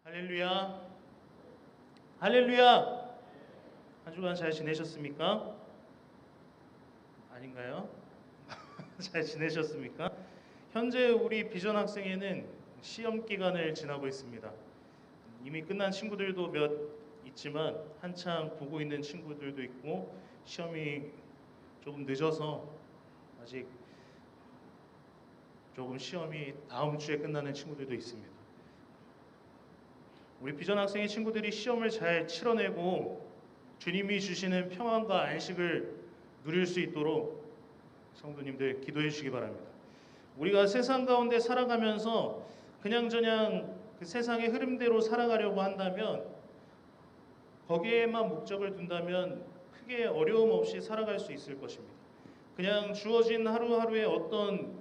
할렐루야. 할렐루야. 한 주간 잘 지내셨습니까? 아닌가요? 잘 지내셨습니까? 현재 우리 비전 학생회는 시험 기간을 지나고 있습니다. 이미 끝난 친구들도 몇 있지만 한창 보고 있는 친구들도 있고 시험이 조금 늦어서 아직 조금 시험이 다음 주에 끝나는 친구들도 있습니다. 우리 비전 학생의 친구들이 시험을 잘 치러내고 주님이 주시는 평안과 안식을 누릴 수 있도록 성도님들 기도해 주시기 바랍니다. 우리가 세상 가운데 살아가면서 그냥저냥 그 세상의 흐름대로 살아가려고 한다면, 거기에만 목적을 둔다면 크게 어려움 없이 살아갈 수 있을 것입니다. 그냥 주어진 하루하루의 어떤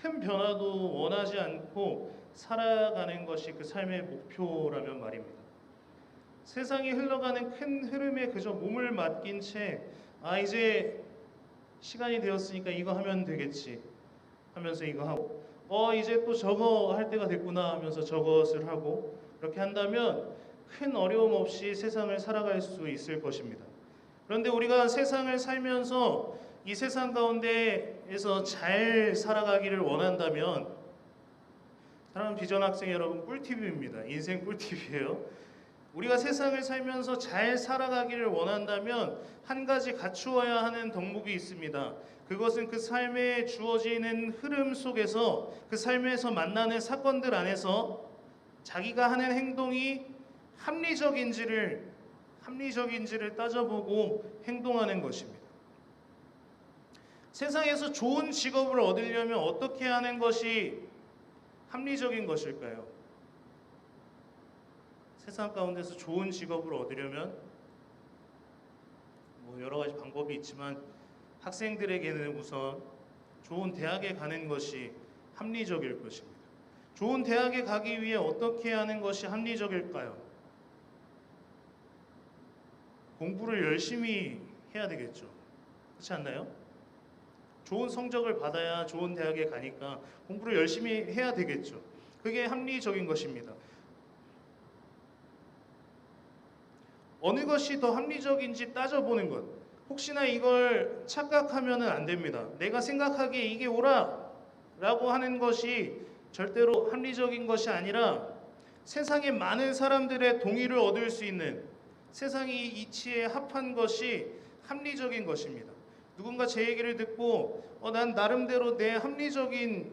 큰 변화도 원하지 않고 살아가는 것이 그 삶의 목표라면 말입니다. 세상이 흘러가는 큰 흐름에 그저 몸을 맡긴 채 이제 시간이 되었으니까 이거 하면 되겠지 하면서 이거 하고, 이제 또 저거 할 때가 됐구나 하면서 저것을 하고, 그렇게 한다면 큰 어려움 없이 세상을 살아갈 수 있을 것입니다. 그런데 우리가 세상을 살면서 이 세상 가운데에서 잘 살아가기를 원한다면, 사랑하는 비전 학생 여러분, 꿀팁입니다. 인생 꿀팁이에요. 우리가 세상을 살면서 잘 살아가기를 원한다면 한 가지 갖추어야 하는 덕목이 있습니다. 그것은 그 삶에 주어지는 흐름 속에서, 그 삶에서 만나는 사건들 안에서 자기가 하는 행동이 합리적인지를 따져보고 행동하는 것입니다. 세상에서 좋은 직업을 얻으려면 어떻게 하는 것이 합리적인 것일까요? 세상 가운데서 좋은 직업을 얻으려면 여러 가지 방법이 있지만, 학생들에게는 우선 좋은 대학에 가는 것이 합리적일 것입니다. 좋은 대학에 가기 위해 어떻게 하는 것이 합리적일까요? 공부를 열심히 해야 되겠죠. 그렇지 않나요? 좋은 성적을 받아야 좋은 대학에 가니까 공부를 열심히 해야 되겠죠. 그게 합리적인 것입니다. 어느 것이 더 합리적인지 따져보는 것. 혹시나 이걸 착각하면 안 됩니다. 내가 생각하기에 이게 옳아 라고 하는 것이 절대로 합리적인 것이 아니라, 세상의 많은 사람들의 동의를 얻을 수 있는, 세상이 이치에 합한 것이 합리적인 것입니다. 누군가 제 얘기를 듣고 난 나름대로 내 합리적인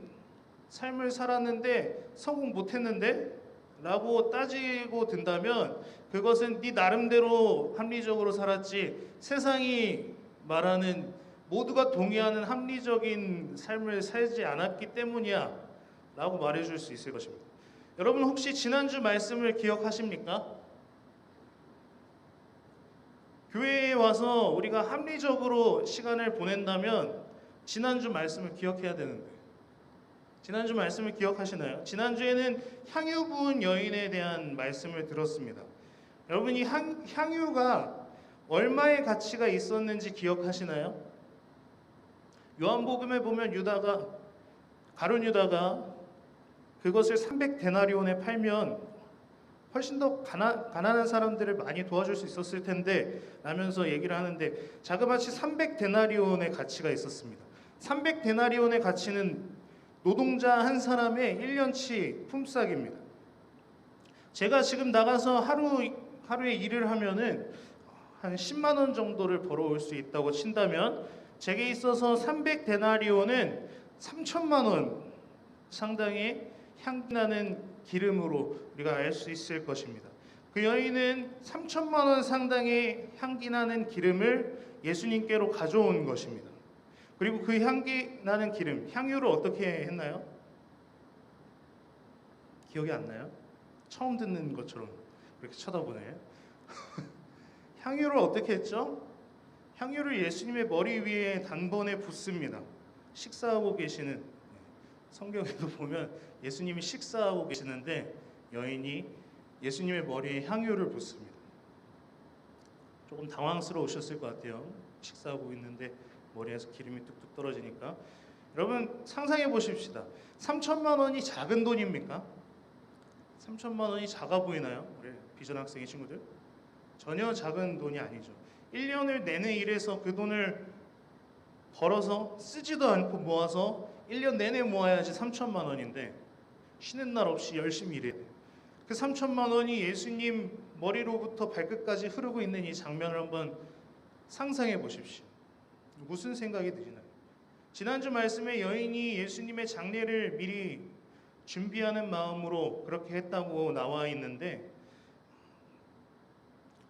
삶을 살았는데 성공 못했는데? 라고 따지고 든다면, 그것은 네 나름대로 합리적으로 살았지 세상이 말하는, 모두가 동의하는 합리적인 삶을 살지 않았기 때문이야 라고 말해줄 수 있을 것입니다. 여러분, 혹시 지난주 말씀을 기억하십니까? 교회에 와서 우리가 합리적으로 시간을 보낸다면 지난주 말씀을 기억해야 되는데, 지난주 말씀을 기억하시나요? 지난주에는 향유 부은 여인에 대한 말씀을 들었습니다. 여러분, 이 향유가 얼마의 가치가 있었는지 기억하시나요? 요한복음에 보면 가룟 유다가 그것을 300데나리온에 팔면 훨씬 더 가난한 사람들을 많이 도와줄 수 있었을 텐데 라면서 얘기를 하는데, 자그마치 300데나리온의 가치가 있었습니다. 300데나리온의 가치는 노동자 한 사람의 1년치 품삯입니다. 제가 지금 나가서 하루에 일을 하면은 한 10만 원 정도를 벌어올 수 있다고 친다면, 제게 있어서 300데나리온은 3천만 원 상당의 향나는 기름으로 우리가 알 수 있을 것입니다. 그 여인은 3천만 원 상당의 향기 나는 기름을 예수님께로 가져온 것입니다. 그리고 그 향기 나는 기름, 향유를 어떻게 했나요? 기억이 안 나요? 처음 듣는 것처럼 그렇게 쳐다보네. 향유를 어떻게 했죠? 향유를 예수님의 머리 위에 단번에 붓습니다. 식사하고 계시는, 성경에도 보면 예수님이 식사하고 계시는데 여인이 예수님의 머리에 향유를 붓습니다. 조금 당황스러우셨을 것 같아요. 식사하고 있는데 머리에서 기름이 뚝뚝 떨어지니까. 여러분, 상상해 보십시다. 3천만 원이 작은 돈입니까? 3천만 원이 작아 보이나요? 우리 비전 학생의 친구들? 전혀 작은 돈이 아니죠. 1년을 내내 일해서 그 돈을 벌어서 쓰지도 않고 모아서 1년 내내 모아야지 3천만 원인데 쉬는 날 없이 열심히 일해야 돼요. 그 3천만 원이 예수님 머리로부터 발끝까지 흐르고 있는 이 장면을 한번 상상해 보십시오. 무슨 생각이 드시나요? 지난주 말씀에 여인이 예수님의 장례를 미리 준비하는 마음으로 그렇게 했다고 나와 있는데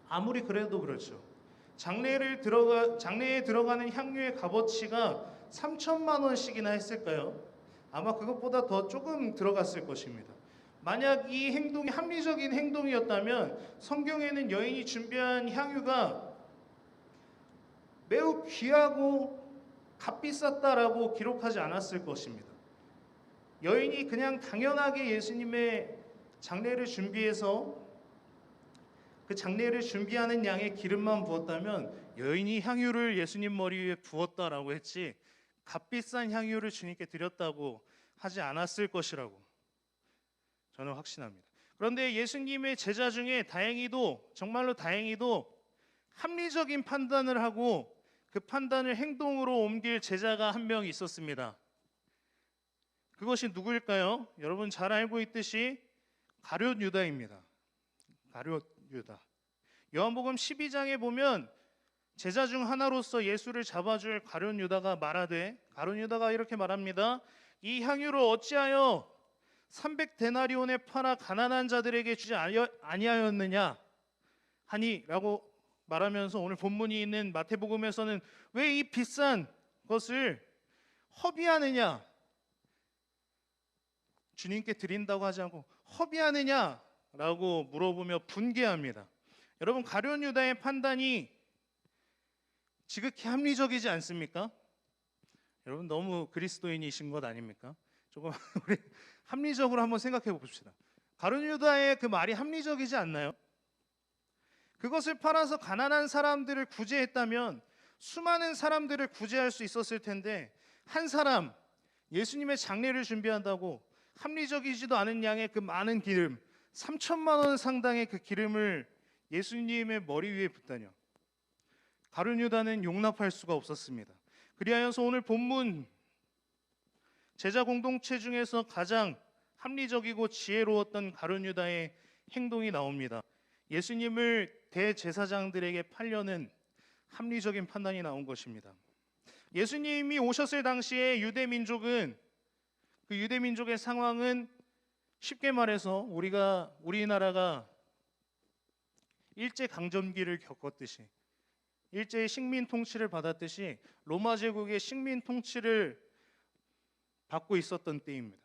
아무리 그래도 그렇죠. 장례에 들어가는 향유의 값어치가 3천만 원씩이나 했을까요? 아마 그것보다 더 조금 들어갔을 것입니다. 만약 이 행동이 합리적인 행동이었다면 성경에는 여인이 준비한 향유가 매우 귀하고 값비쌌다라고 기록하지 않았을 것입니다. 여인이 그냥 당연하게 예수님의 장례를 준비해서 그 장례를 준비하는 양의 기름만 부었다면 여인이 향유를 예수님 머리 위에 부었다라고 했지 값비싼 향유를 주님께 드렸다고 하지 않았을 것이라고 저는 확신합니다. 그런데 예수님의 제자 중에 다행히도 정말로 다행히도 합리적인 판단을 하고 그 판단을 행동으로 옮길 제자가 한 명 있었습니다. 그것이 누구일까요? 여러분 잘 알고 있듯이 가룟 유다입니다. 가룟 유다. 요한복음 12장에 보면 제자 중 하나로서 예수를 잡아줄 가룟 유다가 말하되 가룟 유다가 이렇게 말합니다. 이 향유를 어찌하여 300데나리온에 팔아 가난한 자들에게 주지 아니하였느냐 하니라고 말하면서 오늘 본문이 있는 마태복음에서는 왜 이 비싼 것을 허비하느냐 주님께 드린다고 하지 않고 허비하느냐라고 물어보며 분개합니다. 여러분 가룟 유다의 판단이 지극히 합리적이지 않습니까? 여러분 너무 그리스도인이신 것 아닙니까? 조금 우리 합리적으로 한번 생각해 봅시다. 가룟 유다의 그 말이 합리적이지 않나요? 그것을 팔아서 가난한 사람들을 구제했다면 수많은 사람들을 구제할 수 있었을 텐데 한 사람 예수님의 장례를 준비한다고 합리적이지도 않은 양의 그 많은 기름 3천만 원 상당의 그 기름을 예수님의 머리 위에 붓다뇨. 가룟 유다는 용납할 수가 없었습니다. 그리하여서 오늘 본문 제자 공동체 중에서 가장 합리적이고 지혜로웠던 가룟 유다의 행동이 나옵니다. 예수님을 대제사장들에게 팔려는 합리적인 판단이 나온 것입니다. 예수님이 오셨을 당시에 유대 민족의 상황은 쉽게 말해서 우리나라가 일제 강점기를 겪었듯이 일제의 식민 통치를 받았듯이 로마 제국의 식민 통치를 받고 있었던 때입니다.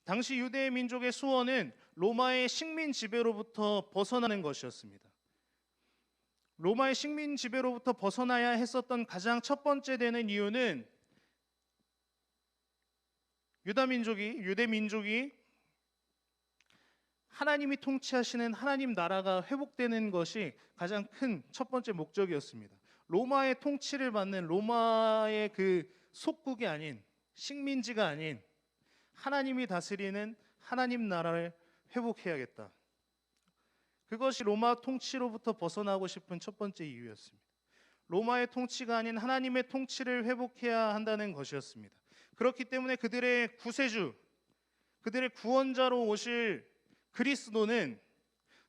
당시 유대 민족의 소원은 로마의 식민 지배로부터 벗어나는 것이었습니다. 로마의 식민 지배로부터 벗어나야 했었던 가장 첫 번째 되는 이유는 유대 민족이 하나님이 통치하시는 하나님 나라가 회복되는 것이 가장 큰 첫 번째 목적이었습니다. 로마의 통치를 받는 로마의 그 속국이 아닌 식민지가 아닌 하나님이 다스리는 하나님 나라를 회복해야겠다. 그것이 로마 통치로부터 벗어나고 싶은 첫 번째 이유였습니다. 로마의 통치가 아닌 하나님의 통치를 회복해야 한다는 것이었습니다. 그렇기 때문에 그들의 구세주, 그들의 구원자로 오실 그리스도는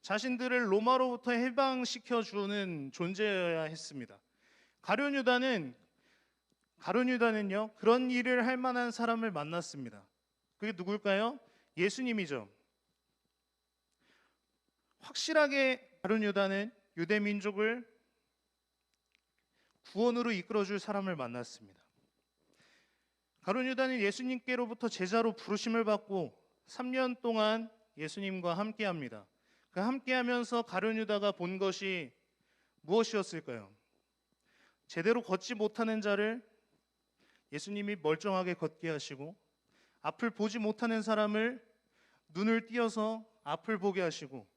자신들을 로마로부터 해방시켜 주는 존재여야 했습니다. 가룟 유다는요 그런 일을 할 만한 사람을 만났습니다. 그게 누굴까요? 예수님이죠. 확실하게 가룟 유다는 유대 민족을 구원으로 이끌어줄 사람을 만났습니다. 가룟 유다는 예수님께로부터 제자로 부르심을 받고 3년 동안 예수님과 함께합니다. 그 함께하면서 가룟 유다가 본 것이 무엇이었을까요? 제대로 걷지 못하는 자를 예수님이 멀쩡하게 걷게 하시고 앞을 보지 못하는 사람을 눈을 띄어서 앞을 보게 하시고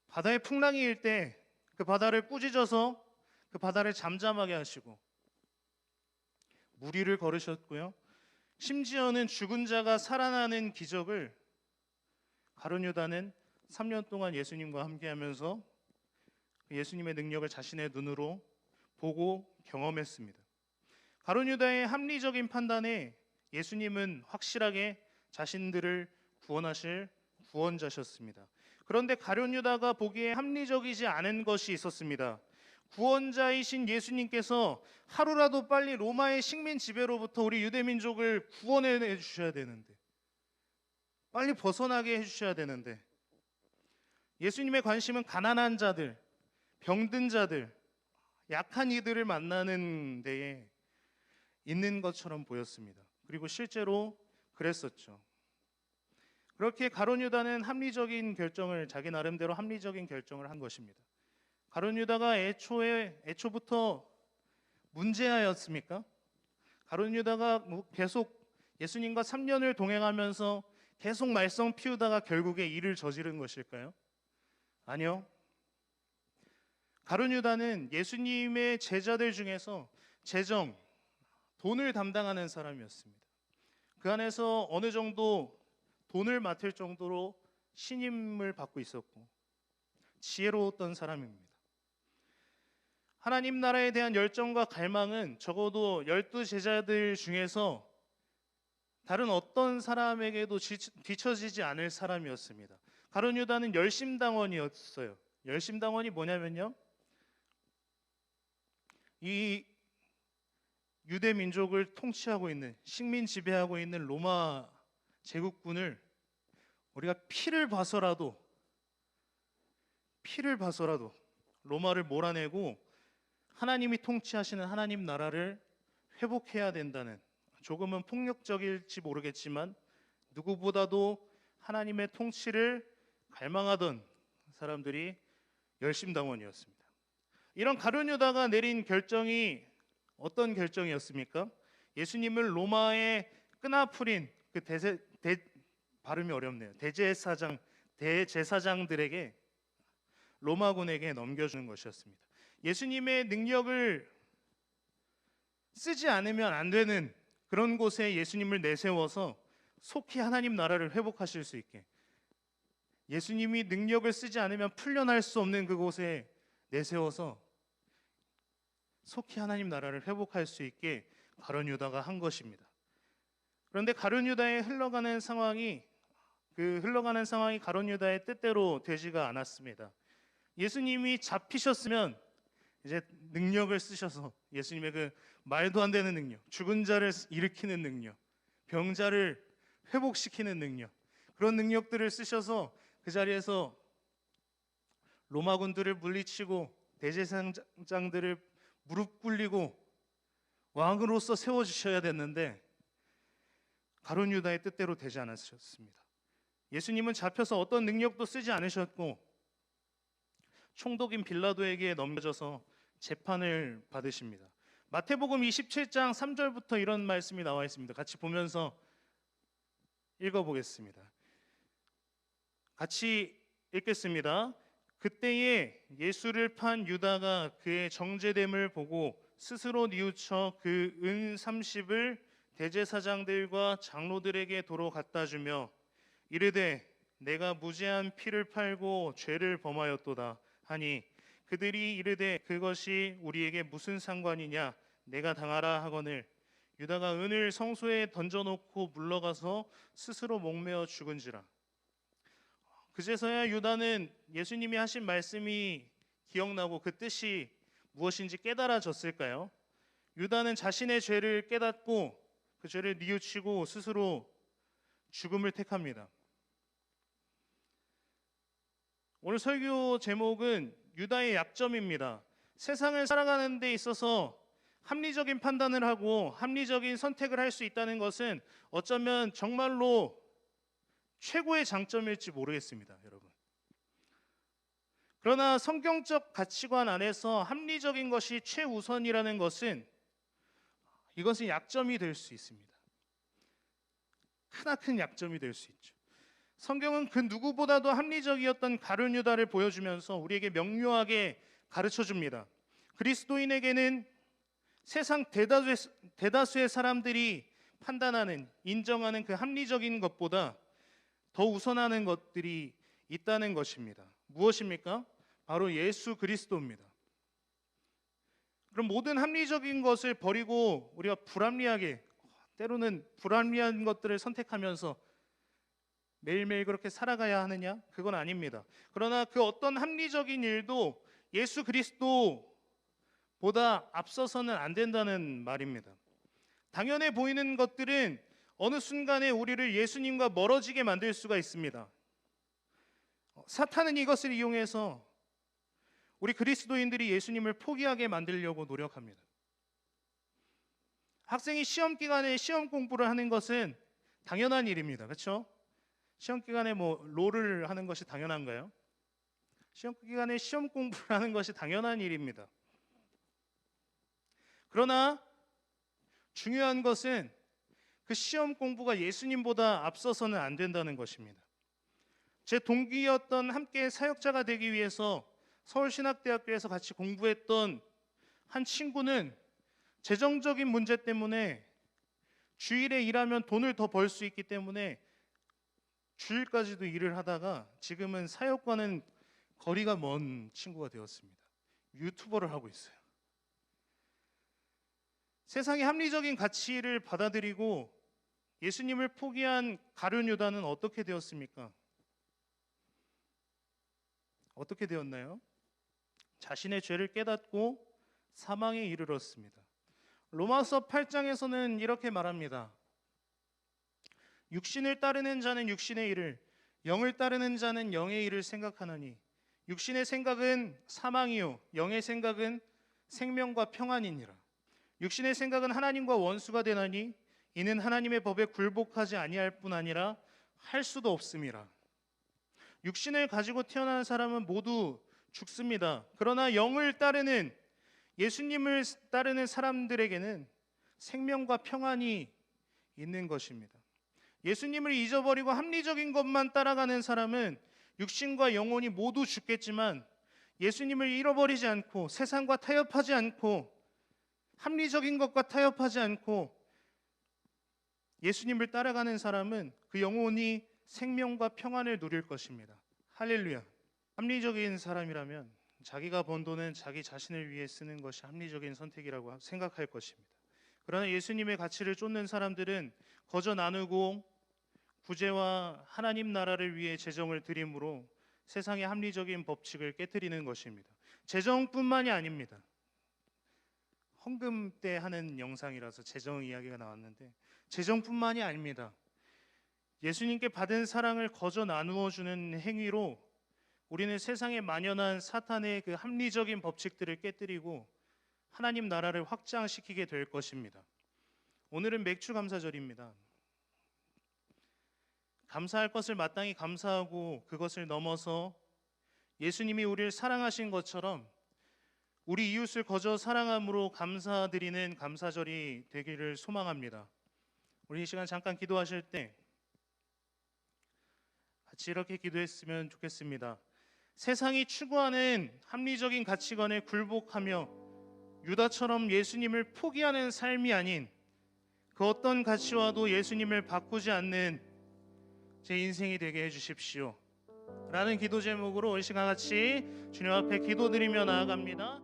바다에 풍랑이 일 때 그 바다를 꾸짖어서 그 바다를 잠잠하게 하시고 물 위를 걸으셨고요. 심지어는 죽은 자가 살아나는 기적을 가룟 유다는 3년 동안 예수님과 함께하면서 예수님의 능력을 자신의 눈으로 보고 경험했습니다. 가룟 유다의 합리적인 판단에 예수님은 확실하게 자신들을 구원하실 구원자셨습니다. 그런데 가룟 유다가 보기에 합리적이지 않은 것이 있었습니다. 구원자이신 예수님께서 하루라도 빨리 로마의 식민 지배로부터 우리 유대 민족을 구원해 주셔야 되는데, 빨리 벗어나게 해 주셔야 되는데, 예수님의 관심은 가난한 자들, 병든 자들, 약한 이들을 만나는 데에 있는 것처럼 보였습니다. 그리고 실제로 그랬었죠. 그렇게 가룟 유다는 자기 나름대로 합리적인 결정을 한 것입니다. 가룟 유다가 애초부터 문제아였습니까? 가룟 유다가 계속 예수님과 3년을 동행하면서 계속 말썽 피우다가 결국에 일을 저지른 것일까요? 아니요. 가룟 유다는 예수님의 제자들 중에서 돈을 담당하는 사람이었습니다. 그 안에서 어느 정도 돈을 맡을 정도로 신임을 받고 있었고 지혜로웠던 사람입니다. 하나님 나라에 대한 열정과 갈망은 적어도 12제자들 중에서 다른 어떤 사람에게도 뒤처지지 않을 사람이었습니다. 가룟 유다는 열심당원이었어요. 열심당원이 뭐냐면요, 이 유대 민족을 통치하고 있는, 식민 지배하고 있는 로마 제국군을 우리가 피를 봐서라도 로마를 몰아내고 하나님이 통치하시는 하나님 나라를 회복해야 된다는, 조금은 폭력적일지 모르겠지만 누구보다도 하나님의 통치를 갈망하던 사람들이 열심당원이었습니다. 이런 가룟 유다가 내린 결정이 어떤 결정이었습니까? 예수님을 로마의 끈아풀인 발음이 어렵네요. 대제사장들에게, 로마군에게 넘겨주는 것이었습니다. 예수님의 능력을 쓰지 않으면 안 되는 그런 곳에 예수님을 내세워서 속히 하나님 나라를 회복하실 수 있게, 예수님이 능력을 쓰지 않으면 풀려날 수 없는 그곳에 내세워서 속히 하나님 나라를 회복할 수 있게 가룟 유다가 한 것입니다. 그런데 가룟 유다의 흘러가는 상황이 가룟 유다의 뜻대로 되지가 않았습니다. 예수님이 잡히셨으면 이제 능력을 쓰셔서 예수님의 그 말도 안 되는 능력, 죽은 자를 일으키는 능력, 병자를 회복시키는 능력, 그런 능력들을 쓰셔서 그 자리에서 로마군들을 물리치고 대제사장들을 무릎 꿇리고 왕으로서 세워주셔야 됐는데 가룟 유다의 뜻대로 되지 않으셨습니다. 예수님은 잡혀서 어떤 능력도 쓰지 않으셨고 총독인 빌라도에게 넘겨져서 재판을 받으십니다. 마태복음 27장 3절부터 이런 말씀이 나와 있습니다. 같이 보면서 읽어보겠습니다. 같이 읽겠습니다. 그때에 예수를 판 유다가 그의 정죄됨을 보고 스스로 뉘우쳐 그 은 30을 대제사장들과 장로들에게 도로 갖다 주며 이르되 내가 무죄한 피를 팔고 죄를 범하였도다 하니 그들이 이르되 그것이 우리에게 무슨 상관이냐 내가 당하라 하거늘 유다가 은을 성소에 던져놓고 물러가서 스스로 목매어 죽은지라. 그제서야 유다는 예수님이 하신 말씀이 기억나고 그 뜻이 무엇인지 깨달아졌을까요? 유다는 자신의 죄를 깨닫고 그 죄를 뉘우치고 스스로 죽음을 택합니다. 오늘 설교 제목은 유다의 약점입니다. 세상을 살아가는 데 있어서 합리적인 판단을 하고 합리적인 선택을 할 수 있다는 것은 어쩌면 정말로 최고의 장점일지 모르겠습니다, 여러분. 그러나 성경적 가치관 안에서 합리적인 것이 최우선이라는 것은 이것은 약점이 될 수 있습니다. 크나큰 약점이 될 수 있죠. 성경은 그 누구보다도 합리적이었던 가룟 유다를 보여주면서 우리에게 명료하게 가르쳐 줍니다. 그리스도인에게는 세상 대다수의 사람들이 판단하는, 인정하는 그 합리적인 것보다 더 우선하는 것들이 있다는 것입니다. 무엇입니까? 바로 예수 그리스도입니다. 그럼 모든 합리적인 것을 버리고 우리가 불합리하게, 때로는 불합리한 것들을 선택하면서 매일매일 그렇게 살아가야 하느냐? 그건 아닙니다. 그러나 그 어떤 합리적인 일도 예수 그리스도보다 앞서서는 안 된다는 말입니다. 당연해 보이는 것들은 어느 순간에 우리를 예수님과 멀어지게 만들 수가 있습니다. 사탄은 이것을 이용해서 우리 그리스도인들이 예수님을 포기하게 만들려고 노력합니다. 학생이 시험 기간에 시험 공부를 하는 것은 당연한 일입니다. 그렇죠? 시험 기간에 롤을 하는 것이 당연한가요? 시험 기간에 시험 공부를 하는 것이 당연한 일입니다. 그러나 중요한 것은 그 시험 공부가 예수님보다 앞서서는 안 된다는 것입니다. 제 동기였던 함께 사역자가 되기 위해서 서울신학대학교에서 같이 공부했던 한 친구는 재정적인 문제 때문에 주일에 일하면 돈을 더 벌 수 있기 때문에 주일까지도 일을 하다가 지금은 사역과는 거리가 먼 친구가 되었습니다. 유튜버를 하고 있어요. 세상의 합리적인 가치를 받아들이고 예수님을 포기한 가룟 유다는 어떻게 되었습니까? 어떻게 되었나요? 자신의 죄를 깨닫고 사망에 이르렀습니다. 로마서 8장에서는 이렇게 말합니다. 육신을 따르는 자는 육신의 일을, 영을 따르는 자는 영의 일을 생각하나니 육신의 생각은 사망이요 영의 생각은 생명과 평안이니라. 육신의 생각은 하나님과 원수가 되나니 이는 하나님의 법에 굴복하지 아니할 뿐 아니라 할 수도 없음이라. 육신을 가지고 태어난 사람은 모두 죽습니다. 그러나 영을 따르는, 예수님을 따르는 사람들에게는 생명과 평안이 있는 것입니다. 예수님을 잊어버리고 합리적인 것만 따라가는 사람은 육신과 영혼이 모두 죽겠지만, 예수님을 잃어버리지 않고 세상과 타협하지 않고 합리적인 것과 타협하지 않고 예수님을 따라가는 사람은 그 영혼이 생명과 평안을 누릴 것입니다. 할렐루야. 합리적인 사람이라면 자기가 번 돈은 자기 자신을 위해 쓰는 것이 합리적인 선택이라고 생각할 것입니다. 그러나 예수님의 가치를 쫓는 사람들은 거저 나누고 구제와 하나님 나라를 위해 재정을 드림으로 세상의 합리적인 법칙을 깨트리는 것입니다. 재정뿐만이 아닙니다. 헌금 때 하는 영상이라서 재정 이야기가 나왔는데 재정뿐만이 아닙니다. 예수님께 받은 사랑을 거저 나누어 주는 행위로 우리는 세상에 만연한 사탄의 그 합리적인 법칙들을 깨뜨리고 하나님 나라를 확장시키게 될 것입니다. 오늘은 맥주 감사절입니다. 감사할 것을 마땅히 감사하고 그것을 넘어서 예수님이 우리를 사랑하신 것처럼 우리 이웃을 거저 사랑함으로 감사드리는 감사절이 되기를 소망합니다. 우리 이 시간 잠깐 기도하실 때 같이 이렇게 기도했으면 좋겠습니다. 세상이 추구하는 합리적인 가치관에 굴복하며 유다처럼 예수님을 포기하는 삶이 아닌 그 어떤 가치와도 예수님을 바꾸지 않는 제 인생이 되게 해주십시오 라는 기도 제목으로 이 시간 같이 주님 앞에 기도드리며 나아갑니다.